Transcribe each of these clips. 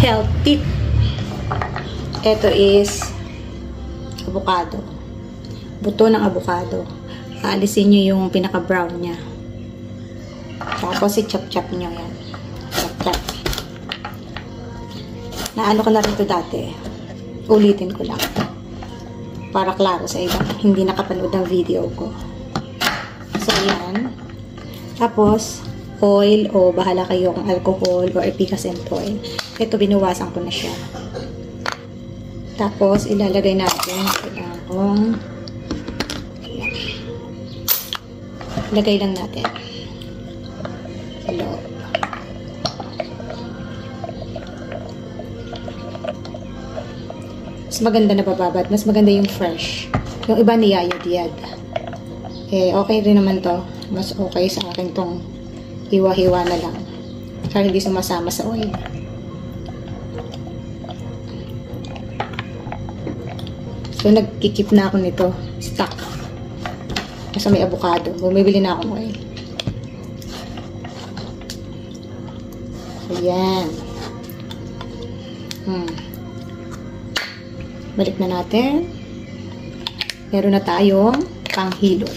health tip. Ito is avocado. Buto ng avocado. Aalisin nyo yung pinaka-brown niya. Tapos i-chop-chop nyo yan. Chop-chop. Naano ko na rin ito dati. Ulitin ko lang. Para klaro sa iba. Hindi nakapanood ng video ko. So, yan. Tapos, oil o bahala kayo kung alcohol or epicacent oil. Ito, binuwasan ko na siya. Tapos, ilalagay natin kung lagay lang natin sa loob. Mas maganda na bababad. Mas maganda yung fresh. Yung iba niyayad-yad. Okay rin naman to. Mas okay sa akin tong hiwa-hiwa na lang. Kaya hindi sumasama sa oil. So, nagkikip na ako nito. Stock. Kasi may avocado. Bumibili na ako oil. So, yan. Balik na natin. Meron na tayong panghilot.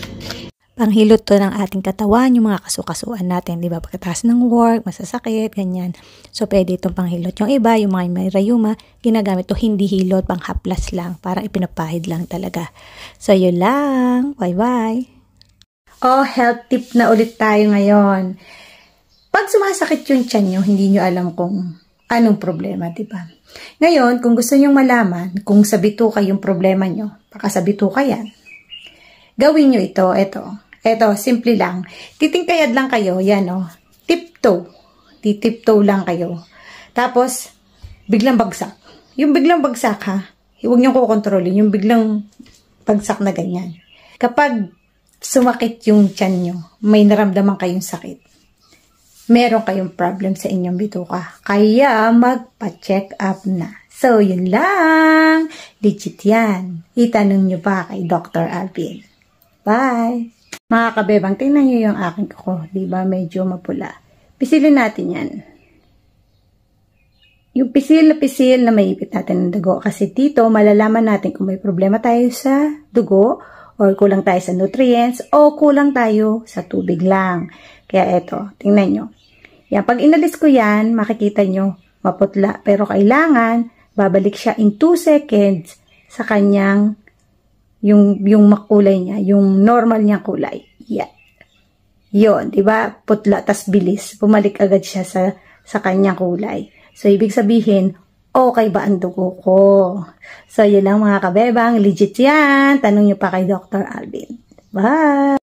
Panghilot to ng ating katawan, yung mga kasukasuan natin, di ba? Pagkatapos ng work, masasakit, ganyan. So, pwede itong panghilot. Yung iba, yung mga may rayuma, ginagamit to hindi hilot, panghaplas lang. Parang ipinapahid lang talaga. So, yun lang. Bye-bye. Oh, health tip na ulit tayo ngayon. Pag sumasakit yung tiyan nyo, hindi nyo alam kung anong problema, di ba? Ngayon, kung gusto nyong malaman kung sa bituka yung problema nyo, baka sa bituka yan, gawin nyo ito, Ito, simple lang. Titingkayad lang kayo, yan o. Tiptoe. Titiptoe lang kayo. Tapos, biglang bagsak. Yung biglang bagsak ha, huwag nyo kukontrolin. Yung biglang bagsak na ganyan. Kapag sumakit yung tiyan nyo, may naramdaman kayong sakit, meron kayong problem sa inyong bituka. Kaya, magpa-check up na. So, yun lang. Legit yan. Itanong nyo pa kay Dr. Alvin. Bye! Mga kabebang, tingnan nyo yung aking kuko. Diba? Medyo mapula. Pisilin natin yan. Yung pisil na maipit natin ng dugo. Kasi dito, malalaman natin kung may problema tayo sa dugo or kulang tayo sa nutrients o kulang tayo sa tubig lang. Kaya eto, tingnan nyo. Yan, pag inalis ko yan, makikita nyo maputla. Pero kailangan, babalik siya in 2 seconds sa kanyang yung makulay niya, yung normal niyang kulay. Yeah. Yun, diba? Putla, tas bilis. Bumalik agad siya sa kanyang kulay. So, ibig sabihin, okay ba ang dugo ko? So, yun lang mga kabebang. Legit yan. Tanong nyo pa kay Dr. Alvin. Bye!